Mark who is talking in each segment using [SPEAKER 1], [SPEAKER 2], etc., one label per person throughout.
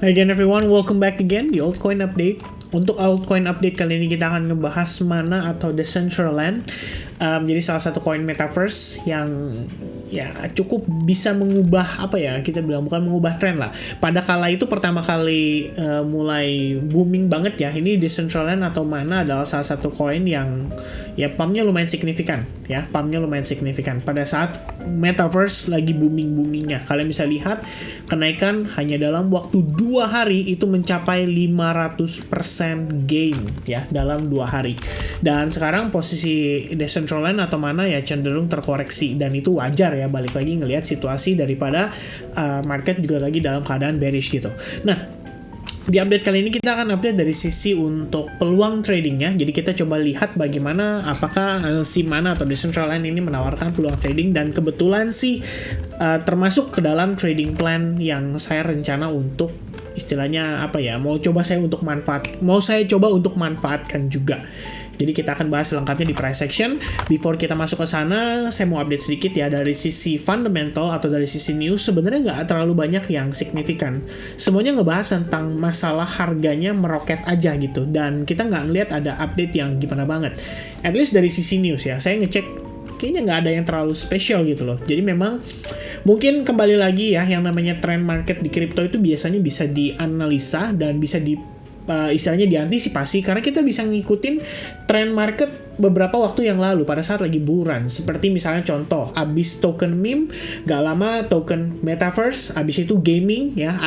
[SPEAKER 1] Again everyone, welcome back again di Altcoin Update. Untuk Altcoin Update kali ini kita akan ngebahas Mana atau Decentraland. Jadi salah satu coin metaverse yang ya cukup bisa mengubah kita bilang bukan mengubah tren lah. Pada kala itu pertama kali mulai booming banget ya. Ini Decentraland atau Mana adalah salah satu coin yang ya pumpnya lumayan signifikan ya. Pumpnya lumayan signifikan pada saat metaverse lagi booming-boomingnya. Kalian bisa lihat kenaikan hanya dalam waktu 2 hari itu mencapai 500% gain ya dalam 2 hari. Dan sekarang posisi Decentraland atau Mana ya cenderung terkoreksi, dan itu wajar ya, balik lagi ngelihat situasi daripada market juga lagi dalam keadaan bearish gitu. Nah, di update kali ini kita akan update dari sisi untuk peluang tradingnya. Jadi kita coba lihat bagaimana apakah si Mana atau Decentraland ini menawarkan peluang trading, dan kebetulan sih termasuk ke dalam trading plan yang saya rencana untuk istilahnya mau saya coba untuk manfaatkan juga. Jadi kita akan bahas lengkapnya di price section. Before kita masuk ke sana, saya mau update sedikit ya dari sisi fundamental atau dari sisi news. Sebenarnya nggak terlalu banyak yang signifikan. Semuanya ngebahas tentang masalah harganya meroket aja gitu. Dan kita nggak ngelihat ada update yang gimana banget. At least dari sisi news ya. Saya ngecek kayaknya nggak ada yang terlalu spesial gitu loh. Jadi memang mungkin kembali lagi ya, yang namanya trend market di crypto itu biasanya bisa dianalisa dan bisa istilahnya diantisipasi, karena kita bisa ngikutin trend market beberapa waktu yang lalu pada saat lagi buruan. Seperti misalnya contoh, abis token meme, gak lama token metaverse, abis itu gaming ya,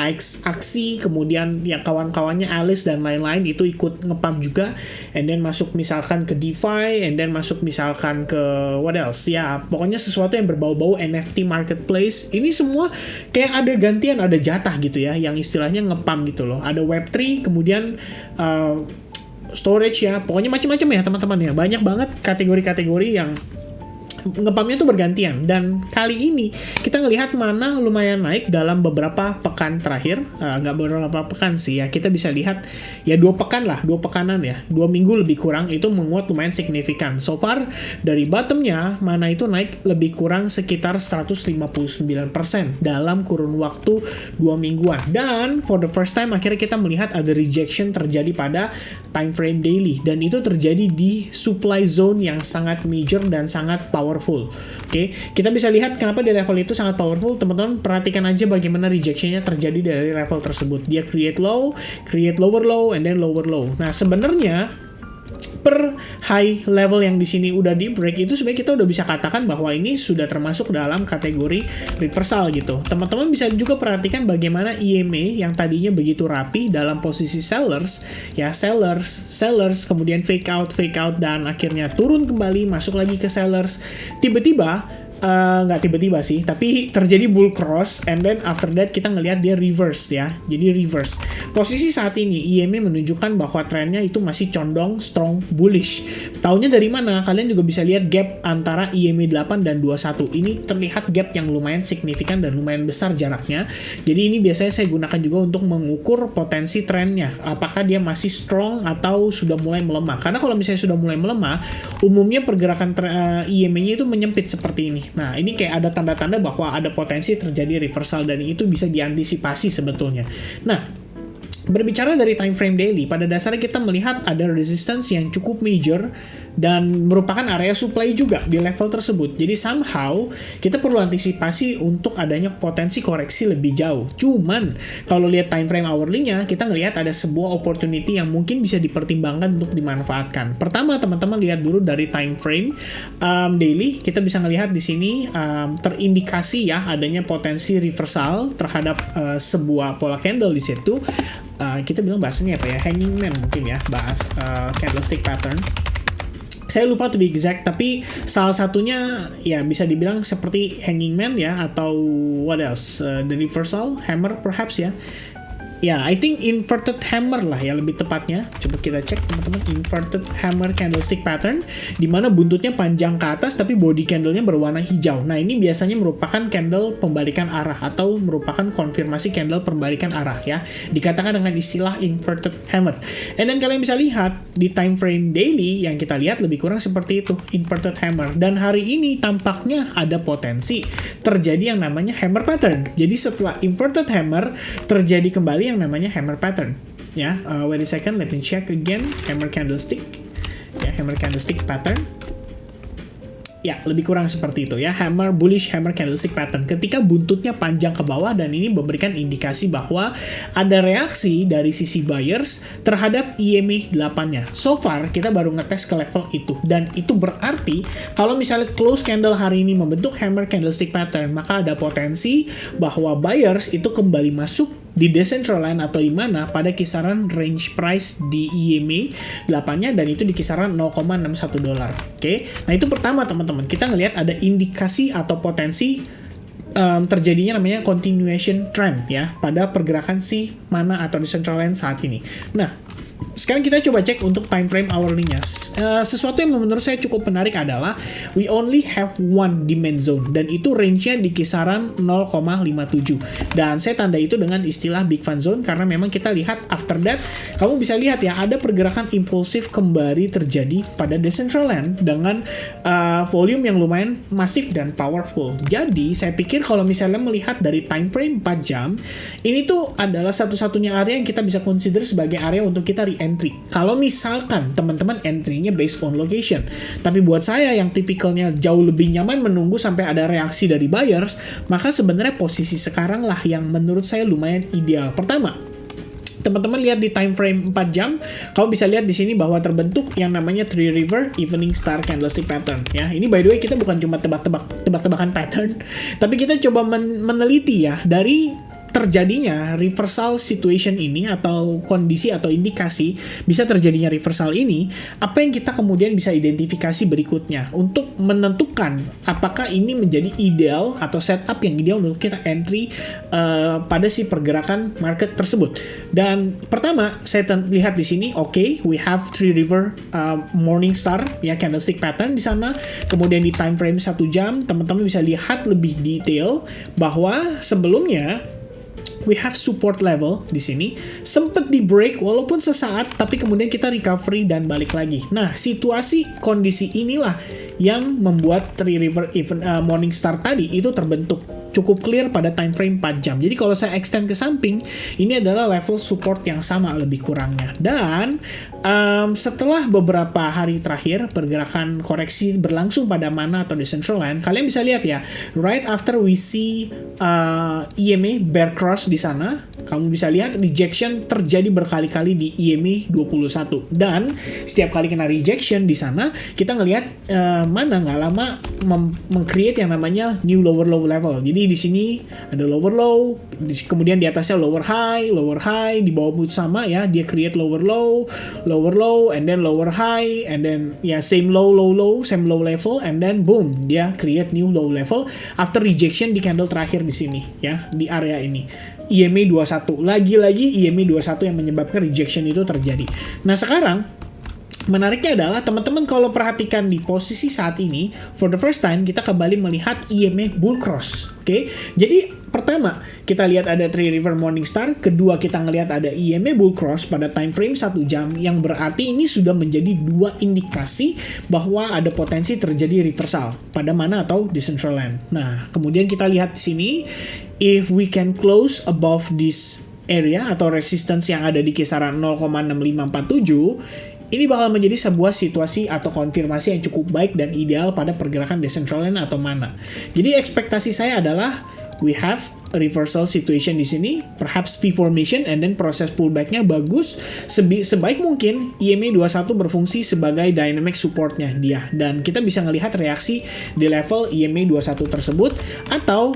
[SPEAKER 1] aksi, kemudian ya kawan-kawannya Alice dan lain-lain itu ikut ngepump juga, and then masuk misalkan ke DeFi, and then masuk misalkan ke what else ya, pokoknya sesuatu yang berbau-bau NFT marketplace. Ini semua kayak ada gantian, ada jatah gitu ya, yang istilahnya ngepump gitu loh. Ada Web3, kemudian storage ya, pokoknya macam-macam ya teman-teman ya, banyak banget kategori-kategori yang ngepumpnya tuh bergantian. Dan kali ini kita ngelihat Mana lumayan naik dalam beberapa pekan terakhir, nggak beberapa pekan sih ya, kita bisa lihat ya 2 pekanan ya, 2 minggu lebih kurang itu menguat lumayan signifikan. So far dari bottomnya Mana itu naik lebih kurang sekitar 159% dalam kurun waktu 2 mingguan. Dan for the first time akhirnya kita melihat ada rejection terjadi pada time frame daily, dan itu terjadi di supply zone yang sangat major dan sangat powerful. Oke, kita bisa lihat kenapa di level itu sangat powerful. Teman-teman perhatikan aja bagaimana rejectionnya terjadi dari level tersebut. Dia create lower low, and then lower low. Nah, sebenarnya per high level yang di sini udah di break itu sebenarnya kita udah bisa katakan bahwa ini sudah termasuk dalam kategori reversal gitu. Teman-teman bisa juga perhatikan bagaimana EMA yang tadinya begitu rapi dalam posisi sellers, kemudian fake out dan akhirnya turun kembali, masuk lagi ke sellers. Nggak tiba-tiba sih, tapi terjadi bull cross, and then after that kita ngelihat dia reverse ya. Jadi reverse. Posisi saat ini EMA menunjukkan bahwa trennya itu masih condong strong bullish. Taunya dari mana? Kalian juga bisa lihat gap antara EMA 8 dan 21. Ini terlihat gap yang lumayan signifikan dan lumayan besar jaraknya. Jadi ini biasanya saya gunakan juga untuk mengukur potensi trennya. Apakah dia masih strong atau sudah mulai melemah? Karena kalau misalnya sudah mulai melemah, umumnya pergerakan EMA-nya itu menyempit seperti ini. Nah, ini kayak ada tanda-tanda bahwa ada potensi terjadi reversal, dan itu bisa diantisipasi sebetulnya. Nah, berbicara dari time frame daily, pada dasarnya kita melihat ada resistance yang cukup major dan merupakan area supply juga di level tersebut. Jadi somehow kita perlu antisipasi untuk adanya potensi koreksi lebih jauh. Cuman kalau lihat time frame hourly-nya, kita ngelihat ada sebuah opportunity yang mungkin bisa dipertimbangkan untuk dimanfaatkan. Pertama, teman-teman lihat dulu dari time frame daily. Kita bisa ngelihat di sini terindikasi ya adanya potensi reversal terhadap sebuah pola candle di situ. Kita bilang bahasanya apa ya, hanging man mungkin ya, bahas candlestick pattern. Saya lupa to be exact, tapi salah satunya ya bisa dibilang seperti hanging man ya, atau what else, the reversal hammer perhaps ya. Ya, I think inverted hammer lah ya lebih tepatnya. Coba kita cek teman-teman, inverted hammer candlestick pattern, di mana buntutnya panjang ke atas tapi body candlenya berwarna hijau. Nah, ini biasanya merupakan candle pembalikan arah atau merupakan konfirmasi candle pembalikan arah ya. Dikatakan dengan istilah inverted hammer. And then kalian bisa lihat di time frame daily yang kita lihat lebih kurang seperti itu, inverted hammer. Dan hari ini tampaknya ada potensi terjadi yang namanya hammer pattern. Jadi setelah inverted hammer terjadi kembali yang yang namanya hammer pattern. Ya, wait a second, let me check again. Hammer candlestick. Ya, hammer candlestick pattern. Ya, lebih kurang seperti itu ya. Bullish hammer candlestick pattern. Ketika buntutnya panjang ke bawah dan ini memberikan indikasi bahwa ada reaksi dari sisi buyers terhadap EMA 8-nya. So far, kita baru ngetes ke level itu. Dan itu berarti kalau misalnya close candle hari ini membentuk hammer candlestick pattern, maka ada potensi bahwa buyers itu kembali masuk di Decentraland atau di mana pada kisaran range price di EMA 8-nya dan itu di kisaran $0,61. Oke. Nah, itu pertama teman-teman. Kita ngelihat ada indikasi atau potensi terjadinya namanya continuation trend ya pada pergerakan si mana atau Decentraland saat ini. Nah, sekarang kita coba cek untuk time frame hourly-nya. Sesuatu yang menurut saya cukup menarik adalah we only have one demand zone dan itu range-nya di kisaran 0,57. Dan saya tanda itu dengan istilah big fan zone karena memang kita lihat after that kamu bisa lihat ya ada pergerakan impulsif kembali terjadi pada Decentraland dengan volume yang lumayan masif dan powerful. Jadi saya pikir kalau misalnya melihat dari time frame 4 jam, ini tuh adalah satu-satunya area yang kita bisa consider sebagai area untuk kita re-entry. Kalau misalkan teman-teman entry-nya based on location. Tapi buat saya yang tipikalnya jauh lebih nyaman menunggu sampai ada reaksi dari buyers, maka sebenarnya posisi sekarang lah yang menurut saya lumayan ideal. Pertama, teman-teman lihat di time frame 4 jam, kamu bisa lihat di sini bahwa terbentuk yang namanya Three River Evening Star Candlestick Pattern. Ya, ini by the way kita bukan cuma tebak-tebakan pattern, tapi kita coba meneliti ya dari terjadinya reversal situation ini atau kondisi atau indikasi bisa terjadinya reversal ini, apa yang kita kemudian bisa identifikasi berikutnya untuk menentukan apakah ini menjadi ideal atau setup yang ideal untuk kita entry pada si pergerakan market tersebut. Dan pertama saya lihat di sini, oke, we have Three River Morning Star ya candlestick pattern di sana. Kemudian di time frame 1 jam teman-teman bisa lihat lebih detail bahwa sebelumnya we have support level di sini sempat di break walaupun sesaat tapi kemudian kita recovery dan balik lagi. Nah, situasi kondisi inilah yang membuat Three River Morning Star tadi itu terbentuk cukup clear pada time frame 4 jam. Jadi kalau saya extend ke samping, ini adalah level support yang sama lebih kurangnya. Dan setelah beberapa hari terakhir pergerakan koreksi berlangsung pada mana atau Decentraland, kalian bisa lihat ya, right after we see EMA bear cross di sana, kamu bisa lihat rejection terjadi berkali-kali di EMA 21. Dan setiap kali kena rejection di sana, kita ngelihat mana nggak lama meng-create yang namanya new lower low level. Jadi di sini ada lower low, kemudian di atasnya lower high, di bawah pun sama ya, dia create lower low, and then lower high, and then ya same low, same low level, and then boom, dia create new low level after rejection di candle terakhir di sini ya, di area ini. EMA 21, lagi-lagi EMA 21 yang menyebabkan rejection itu terjadi. Nah sekarang menariknya adalah teman-teman kalau perhatikan di posisi saat ini, for the first time kita kembali melihat EMA bull cross. Oke, jadi pertama kita lihat ada Three River Morning Star, kedua kita ngelihat ada EMA bull cross pada time frame 1 jam yang berarti ini sudah menjadi dua indikasi bahwa ada potensi terjadi reversal pada mana atau Decentraland. Nah, kemudian kita lihat di sini if we can close above this area atau resistance yang ada di kisaran 0,6547, ini bakal menjadi sebuah situasi atau konfirmasi yang cukup baik dan ideal pada pergerakan Decentraland atau mana. Jadi ekspektasi saya adalah we have a reversal situation di sini, perhaps V formation, and then proses pullback-nya bagus, sebaik mungkin EMA 21 berfungsi sebagai dynamic support-nya dia, dan kita bisa ngelihat reaksi di level EMA 21 tersebut, atau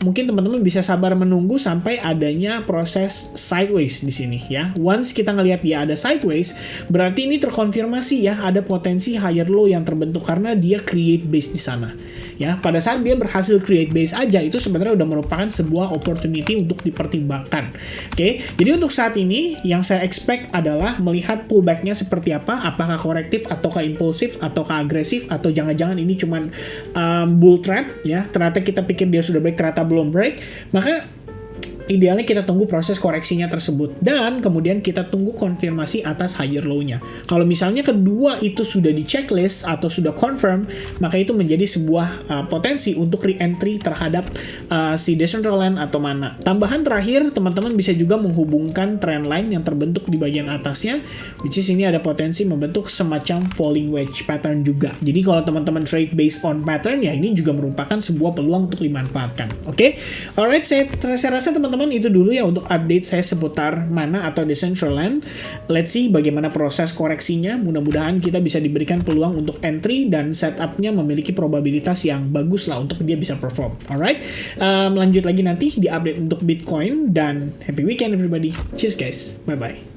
[SPEAKER 1] mungkin teman-teman bisa sabar menunggu sampai adanya proses sideways di sini ya. Once kita ngelihat dia ada sideways, berarti ini terkonfirmasi ya, ada potensi higher low yang terbentuk karena dia create base di sana. Ya, pada saat dia berhasil create base aja itu sebenarnya udah merupakan sebuah opportunity untuk dipertimbangkan. Oke, jadi untuk saat ini yang saya expect adalah melihat pullback-nya seperti apa, apakah korektif ataukah impulsif ataukah agresif atau jangan-jangan ini cuman bull trap ya. Ternyata kita pikir dia sudah break, ternyata belum break. Maka idealnya kita tunggu proses koreksinya tersebut dan kemudian kita tunggu konfirmasi atas higher low-nya. Kalau misalnya kedua itu sudah di checklist atau sudah confirm, maka itu menjadi sebuah potensi untuk re-entry terhadap si Decentraland atau Mana. Tambahan terakhir, teman-teman bisa juga menghubungkan trendline yang terbentuk di bagian atasnya, which is ini ada potensi membentuk semacam falling wedge pattern juga. Jadi kalau teman-teman trade based on pattern, ya ini juga merupakan sebuah peluang untuk dimanfaatkan. Oke? Alright, saya rasa teman-teman itu dulu ya untuk update saya seputar Mana atau Decentraland. Let's see bagaimana proses koreksinya. Mudah-mudahan kita bisa diberikan peluang untuk entry dan setupnya memiliki probabilitas yang bagus lah untuk dia bisa perform. Alright, lanjut lagi nanti di update untuk Bitcoin dan happy weekend everybody. Cheers guys, bye bye.